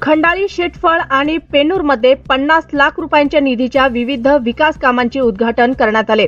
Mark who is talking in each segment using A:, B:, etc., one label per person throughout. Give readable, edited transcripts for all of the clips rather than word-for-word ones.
A: खंडाळी, शेटफळ आणि पेनूरमध्ये 50 लाख रुपयांच्या निधीच्या विविध विकास कामांचे उद्घाटन करण्यात आले।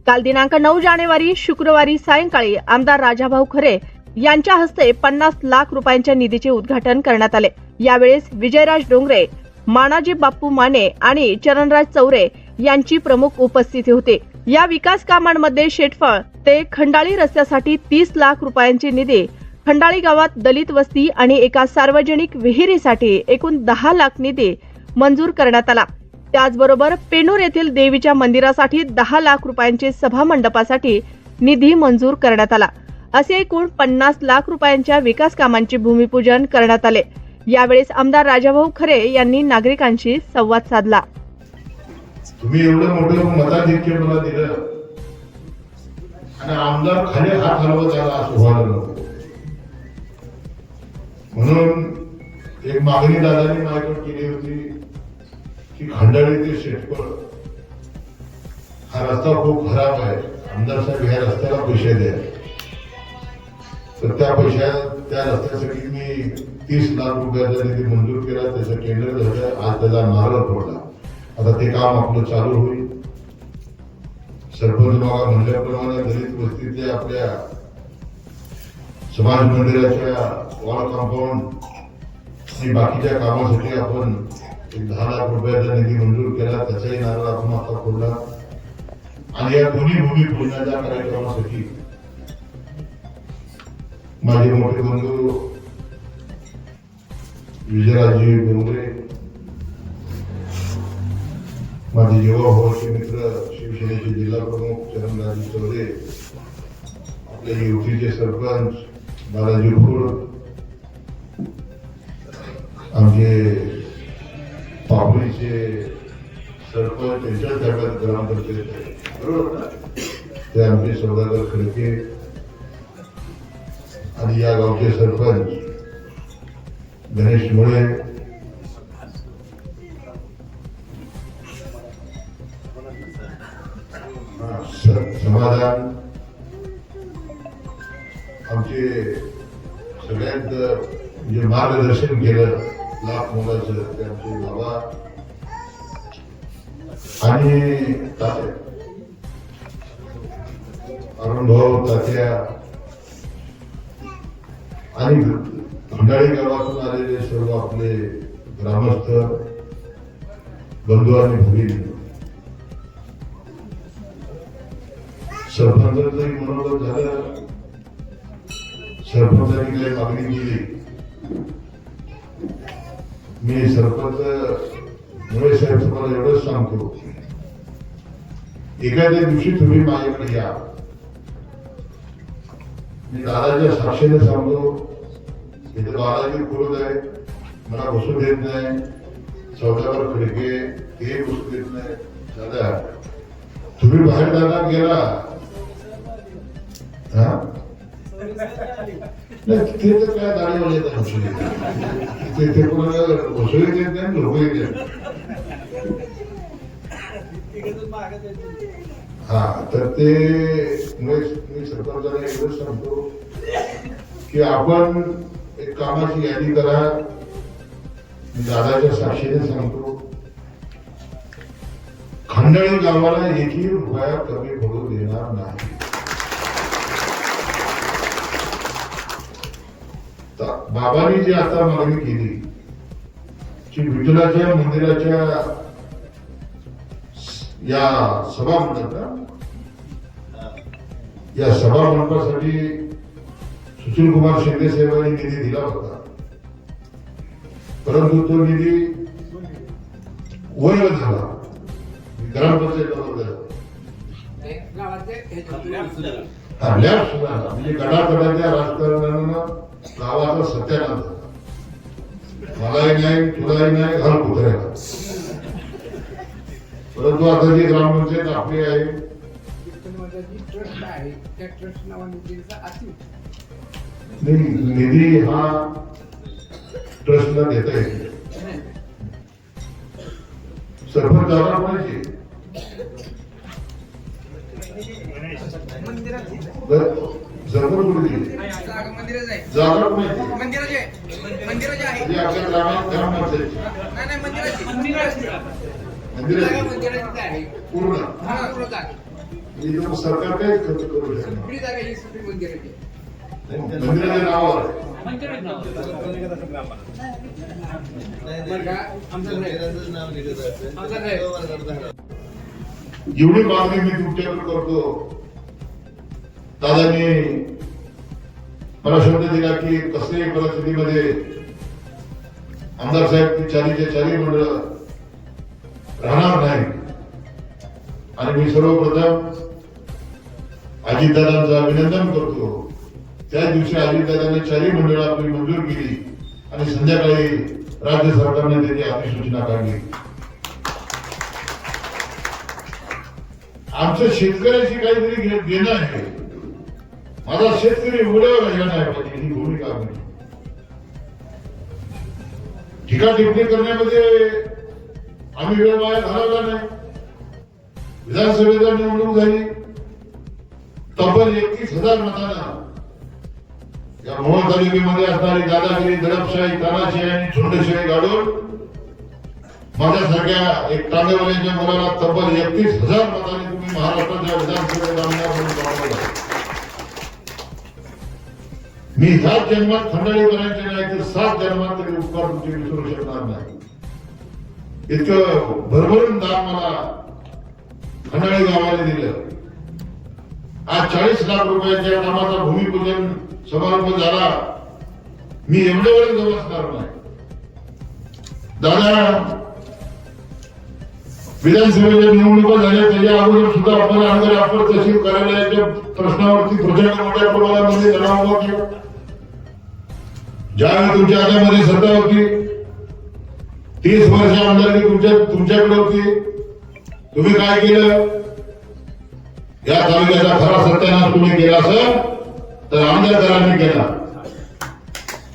A: काल दिनांक 9 जानेवारी शुक्रवारी सायंकाळी आमदार राजाभाऊ खरे यांच्या हस्ते 50 लाख रुपयांच्या निधीचे उद्घाटन करण्यात आले। यावेळेस विजयराज डोंगरे, मानाजी बाप्पू माने आणि चरणराज चौरे यांची प्रमुख उपस्थिती होती। या विकास कामांमध्ये शेटफळ ते खंडाळी रस्त्यासाठी 30 लाख रुपयांची निधी, खंडाळी गावात दलित वस्ती आणि एका सार्वजनिक विहिरीसाठी एकूण 10 लाख निधी मंजूर करण्यात आला। त्याचबरोबर पेनूर येथील देवीच्या मंदिरासाठी 10 लाख रुपयांचे सभा मंडपासाठी निधी मंजूर करण्यात आला। असे एकूण 50 लाख रुपयांच्या विकास कामांचे भूमिपूजन करण्यात आले। यावेळेस आमदार राजाभाऊ खरे यांनी नागरिकांशी संवाद साधला।
B: तुम्ही एवढं मोठं मताधिक्य मला दिलं आणि आमदार खाली हात हलवत आला असं व्हायला नको, म्हणून एक मागणी दादांनी माझ्याकडे केली होती की खंडाळी ते शेटफळ हा रस्ता खूप खराब आहे, आमदार साहेब ह्या रस्त्याला पैसे द्या। तर त्या रस्त्यासाठी मी 30 लाख रुपयाचा निधी मंजूर केला, त्याचं टेंडर झालं, आज त्याचा नारळ फोडला। आता ते काम आपलं चालू होईल। सरपंच बाबा म्हणल्याप्रमाणे दलित वस्तीतल्या आपल्या समाज मंदिराच्या वॉल कंपाऊंड आणि बाकीच्या कामासाठी आपण 10 लाख रुपयाचा निधी मंजूर केला, त्याचाही नारळ आपण आता फोडला। आणि या दोन्ही भूमिपूजनाच्या कार्यक्रमासाठी माझे मोठे बंधू विजयराजी डोंगरे, माझे युवा भावाचे मित्र शिवसेनेचे जिल्हा प्रमुख चरणराज चौरे, आपल्या युतीचे सरपंच बालाजी खोड, आमचे पापडीचे सरपंच, त्यांच्याच ताब्यात ग्रामपंचायत बरोबर, ते आमचे सौदागर खडके आणि या गावचे सरपंच गणेश मुळे, समाधान, आमचे सगळ्यात जे मार्गदर्शन केलं लाख मोलाचं ते आमचे बाबा आणि तात्या अरुण भाऊ, तात्या आणि खंडाळी गावातून आलेले सर्व आपले ग्रामस्थ बंधू आणि भगिनी, सरपंचाचंही मनोगत झालं। सरपंचांनी काही मागणी केली, मी सरपंच मुळे साहेब तुम्हाला एवढंच सांगतो, एखाद्या दिवशी तुम्ही माझ्याकडे या, मी दादाच्या साक्षीने सांगतो, इथे बालाजी खुर्द आहे, मला बसू देत नाही, सौदागर खडके ते बसू देत नाही। दादा तुम्ही बाहेर दादा गेला ते तर काय दाढीवाले येतात, ते कोणाला बसवही देत नाही, लोकही देत हा। तर ते मी सरपंचाला एवढंच सांगतो की आपण एक कामाची यादी करा, मी दादाच्या साक्षीने सांगतो, खंडाळी गावाला एकही रुपया कमी पडू देणार नाही। बाबांनी जी आता मागणी केली की विठ्ठलाच्या मंदिराच्या या सभा मंडपासाठी सुशील कुमार शिंदे साहेबांनी निधी दिला होता, परंतु तो निधी वैध झाला, ग्रामपंचायत म्हणजे गडागडाच्या राजकारणानं गावाचा सत्यानाश झाला। मलाही नाही, तुलाही नाही, घर कुत्र्याला। परंतु आता जी ग्रामपंचायत आपली आहे, निधी हा ट्रस्टला देता येईल। सरपंच जागा कोणाची? जगभर कुठे जागा कोणाची? मंदिराची आहे, कामात ग्रामपंचायतची मंदिराची पूर्ण सरकार काही खर्च करू शकत मंदिराच्या नावावर एवढी मागणी मी तुमच्याकडे करतो. दादांनी मला शब्द दिला की कसल्याही परिस्थितीमध्ये आमदार साहेब चारीच्या चारी मंडळ राहणार नाही. आणि मी सर्वप्रथम अजितदादांचं अभिनंदन करतो. त्या दिवशी अजितदादांनी चारी मंडळ आपली मंजूर केली आणि संध्याकाळी राज्य सरकारने त्याची अधिसूचना काढली. आमच्या शेतकऱ्याची काहीतरी देणं आहे. माझा शेतकरी उघड्यावर राहिला नाही पाहिजे ही भूमिका आम्ही. टीका टिप्पणी करण्यामध्ये आम्ही वेळ वाया घालवला नाही. विधानसभेला निवडणूक झाली, तब्बल 31,000 मतांना या मोहोळ तालुक्यामध्ये असणारी दादागिरी, दडपशाही, तानाशाही आणि झुंडशाही गाडून माझ्यासारख्या एक टांगेवाल्याच्या मुलाला तब्बल 31,000 मतांनी तुम्ही महाराष्ट्राच्या विधानसभेत आमदार म्हणून पाठवला. मी 7 जन्मात खंडाळी करायचे नाही तर 7 जन्मात तरी उपकार तुमचे विसरू शकणार नाही. इतकं भरभरून दान मला खंडाळी गावाला दिलं. आज 40 लाख रुपयाच्या कामाचा भूमिपूजन समारंभ झाला. मी एवढे वेळ गवसणार नाही. दादा विधानसभेच्या निवडणुका झाल्या त्याच्या अगोदर सुद्धा आपण अनगर अप्पर तहसील कार्यालयाच्या प्रश्नावरती प्रचंड मोठ्या प्रमाणामध्ये लढा उभा केला. ज्यावेळी तुमच्या हातामध्ये सत्ता होती, 30 वर्ष आमदारकी तुमच्याकडे होती, तुम्ही काय केलं? या तालुक्याचा खरा सत्यानाश तुम्ही केला असेल तर आमदारकारांनी केला.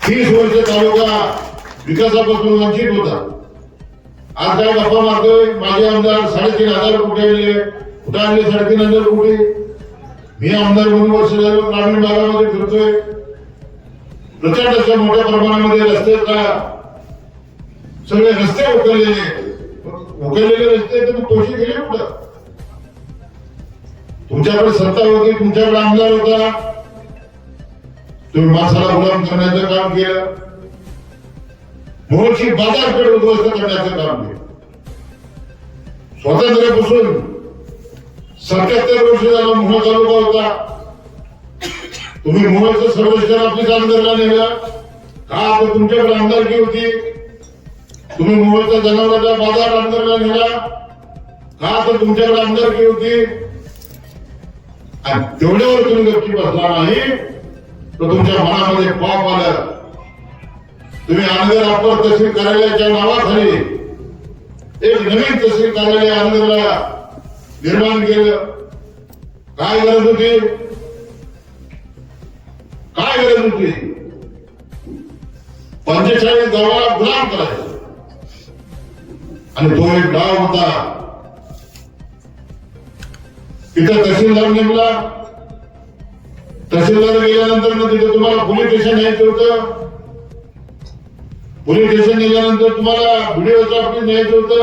B: 30 वर्ष तालुका विकासापासून वंचित होता. आज काय गप्पा मारतोय? माझे आमदार 3,500 कोटी आणले, कुठे आणले 3,500 कोटी? मी आमदार म्हणून वर्ष झालं ग्रामीण भागामध्ये फिरतोय. प्रचंड अशा मोठ्या प्रमाणामध्ये रस्ते सगळे रस्ते उकळलेले रस्ते तर पैसे गेले कुठं? तुमच्याकडे सत्ता होती, तुमच्याकडे आमदार होता, तुम्ही माणसाला गुलाम करण्याचं काम केलं. मोहोळची बाजारपेठ उद्ध्वस्त करण्याचं काम केलं. स्वातंत्र्यापासून 77 वर्ष झालं मोहोळ तालुका होता. तुम्ही मोहोळचं सर्वेक्षण ऑफिस आमदारला नेलं का? तर तुमच्याकडे आमदारकी होती. तुम्ही मोहोळचा जनावरांचा बाजार आमदारला नेला का? तर तुमच्याकडे आमदारकी होती. आणि तेवढ्यावर तुम्ही गप्पी बसला नाही तर तुमच्या मनामध्ये पाप आलं. तुम्ही अनगर अप्पर तहसील कार्यालयाच्या नावाखाली एक नवीन तहसील कार्यालय अनगरला निर्माण केलं. काय गरज होती? काय गरज होती? 45 गावाला गुलाम करायचं. आणि तो एक गाव होता. तिथं तहसीलदार नेमला. तहसीलदार गेल्यानंतर तिथे तुम्हाला पोलीस स्टेशन न्यायचं होतं. पोलीस स्टेशन नेल्यानंतर तुम्हाला व्हिडिओचं ऑफिस न्यायचं होतं.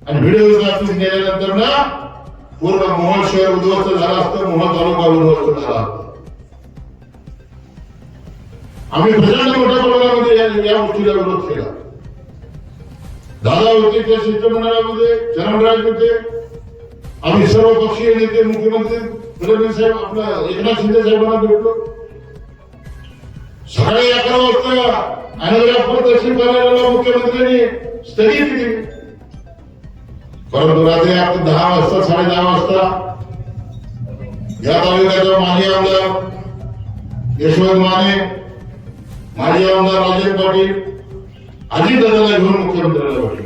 B: आणि व्हिडिओचं ऑफिस नेल्यानंतर ना पूर्ण मोहोळ शहर उद्ध्वस्त झाला असतं, मोहोळ तालुका उद्ध्वस्त झाला असता. आम्ही प्रचंड मोठ्या प्रमाणामध्ये या गोष्टीला विरोध केला. दादा होते त्या शिष्टमंडळामध्ये, चरणराज होते, आम्ही सर्व पक्षीय नेते, मुख्यमंत्री फडणवीस साहेब, आपला एकनाथ शिंदे साहेबांना भेटलो. सकाळी 11 वाजता अनगर अप्पर तहसील कार्यालयाला मुख्यमंत्र्यांनी स्थगिती दिली. परंतु रात्री 10 वाजता 10:30 वाजता या तालुक्याचा माजी आमदार यशवंत माने, माजी आमदार राजेश पाटील अजितदादांना घेऊन मुख्यमंत्र्यांना भेटले.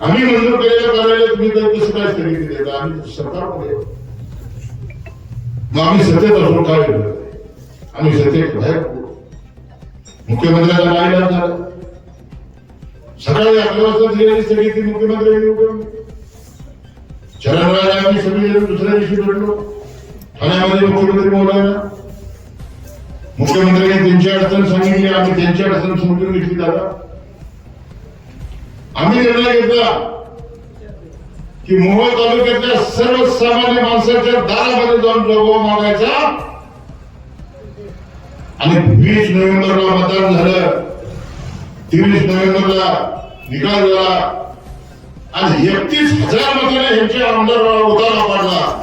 B: आम्ही मंजूर केलेल्या कार्यालय तुम्ही कसं काय स्थगिती देता? आम्ही सरकारमध्ये मग आम्ही सत्तेत असून काय केलं? आम्ही सत्तेत बाहेर मुख्यमंत्र्यांना नाही झालं. सकाळी 11 वाजता दिलेली स्थगिती मुख्यमंत्र्यांनी उठवली. चरणराज आम्ही सगळे दुसऱ्या दिवशी भेटलो ठाण्यामध्ये मुख्यमंत्री महोदयांना. मुख्यमंत्र्यांनी त्यांची अडचण सांगितली, आम्ही त्यांची अडचण समजून घेतली. दादा आम्ही निर्णय घेतला की मोहोळ तालुक्यातल्या सर्वसामान्य माणसाच्या दारामध्ये जाऊन लोगो मागायचा आणि 20 नोव्हेंबरला मतदान झालं, 23 नोव्हेंबरला निकाल झाला आणि 31,000 मताने यांच्या आमदाराला उतारा पाडला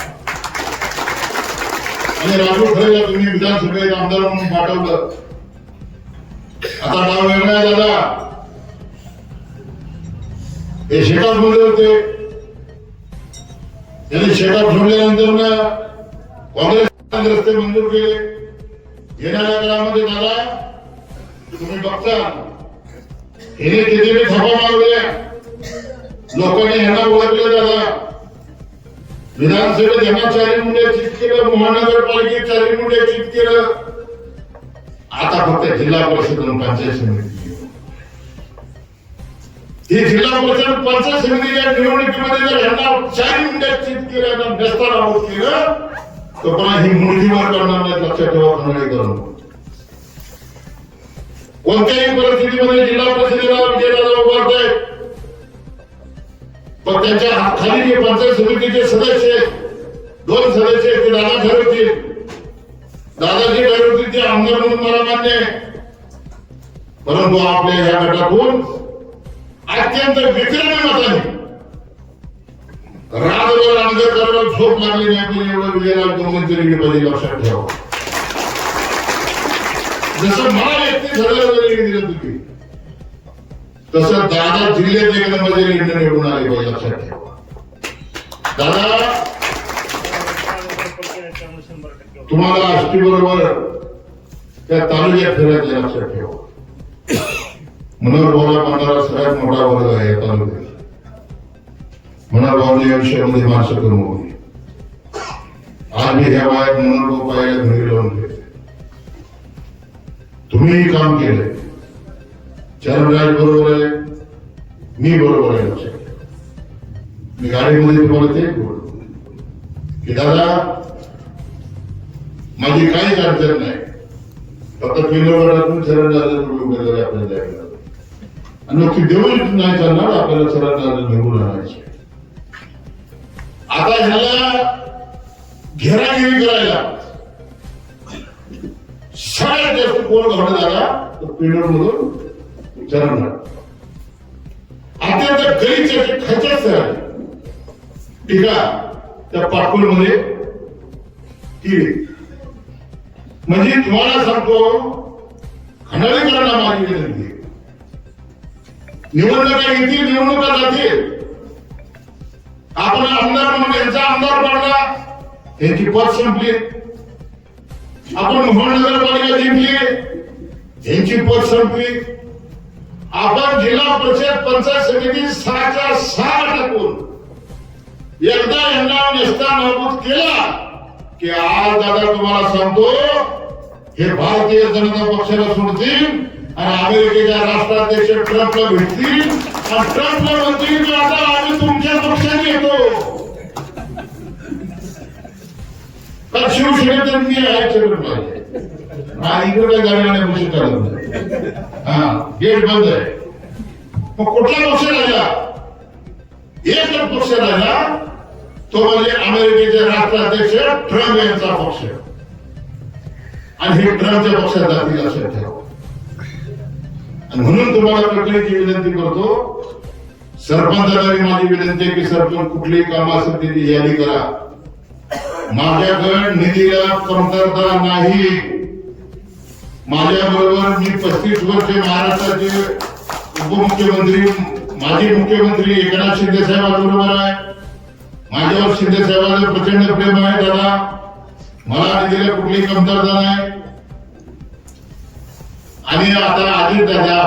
B: आणि राजू खरेला तुम्ही विधानसभेत आमदार म्हणून पाठवलं. आता नाव वेगळं आहे दादा. हे शेतात मध्ये होते, त्यांनी शेतात सोडल्यानंतर ना काँग्रेस रस्ते मंजूर केले. येणाऱ्या काळामध्ये दादा तुम्ही बघता हे किती थापा मारले, लोकांनी ह्यांना ओळखले. दादा विधानसभेत यांना 4 मुंडे चित केलं, महानगरपालिकेत 4 मुंडे चित केलं. आता फक्त जिल्हा परिषद आणि पंचायत समिती, ही जिल्हा परिषद पंचायत समितीच्या निवडणुकीमध्ये जर यांना 4 मुंडे चित केलं आणि नसता नमूद केलं तर पण ही मुलगीवर करणार नाही. लक्षात ठेवा. खंडाळीकरण कोणत्याही परिस्थितीमध्ये जिल्हा परिषदेला विजयदादा उभारताय, पण त्यांच्या खाली जे पंचायत समितीचे सदस्य 2 सदस्य ते दादा ठरवतील. दादाजी ठरवतील ते आमदार म्हणून मला मान्य आहे, परंतु आपल्या या गटातून अत्यंत विक्रमी मताने राजभर आंबेडकरांना झोप लागली नाही पण एवढं विजयराव गवंडी पाहिजे. लक्षात ठेवा. जसं मला 31,000 दिलं तुम्ही तसं दादा जिल्ह्यात 1 नंबरचे लीडर निवडून आले पाहिजे. लक्षात ठेवा. दादा तुम्हाला आष्टी बरोबर त्या तालुक्यात फिरायचं. लक्षात ठेवा. मनोहर भाऊला मानणारा सगळ्यात मोठा वर्ग आहे या तालुक्यात. मनोहर भाऊने या विषयामध्ये मार्च करून होती. आज मी ह्या वयात मनोहर भाऊ पाहायला घरी लावून घेतले. तुम्हीही काम केलंय. चरणराज बरोबर आहे, मी बरोबर आहे. लक्षात ठेवा. मी गाडीमध्ये तुम्हाला ते बोलतो की दादा माझी काहीच अडचण नाही, फक्त पिंडवडातून चरणराज उभे आपल्याला आणि मग ती देऊच नाही चालणार. आपल्याला चरणराज निवडून आणायचे. आता ह्याला घेरागिरी करायला सगळ्यात जास्त कोण घडत आला तर पिंडोर मधून चरणराज. अत्यंत गरीबच्या खचत झाली टीका त्या पाटकोलमध्ये केली. म्हणजे तुम्हाला सांगतो खंडाळीकरांना माझी विनंती, निवडणुका येतील, निवडणुका जातील. आपण आमदार म्हणून यांचा आमदार पाडला, त्यांची पद संपली. आपण महानगरपालिका जिंकली, यांची पद संपली. आपण जिल्हा परिषद पंचायत समिती 6च्या 6 टाकून एकदा यांना नेस्ता नाबूद केला की आज दादा तुम्हाला सांगतो हे भारतीय जनता पक्षाला सोडतील आणि अमेरिकेच्या राष्ट्राध्यक्ष ट्रम्पला भेटतील आणि ट्रम्पला म्हणतील की आता आम्ही तुमच्या पक्षाने येतो. तर शिवसेनेत मी आहे पाहिजे. इकडे जाण्याने घोषित झालं. हा गेट बंद आहे. मग कुठला पक्ष राहिला? एकच पक्ष राहिला, तो म्हणजे अमेरिकेचे राष्ट्राध्यक्ष ट्रम्प यांचा पक्ष. आणि हे ट्रम्पच्या पक्षात जातील. लक्षात ठेवा. आणि म्हणून तुम्हाला कळकळीची विनंती करतो, सरपंचांनी माझी विनंती आहे की सरपंच कुठलीही कामं असेल त्याची यादी करा. माझ्याकडे निधीला कमतरता नाही. माझ्या बरोबर मी 35 वर्षे महाराष्ट्राचे उपमुख्यमंत्री, माजी मुख्यमंत्री एकनाथ शिंदे साहेबांबरोबर आहे. माझ्यावर शिंदे साहेबांचं प्रचंड प्रेम आहे. दादा मला निधीला कुठलीही कमतरता नाही. आणि आता अजित दादा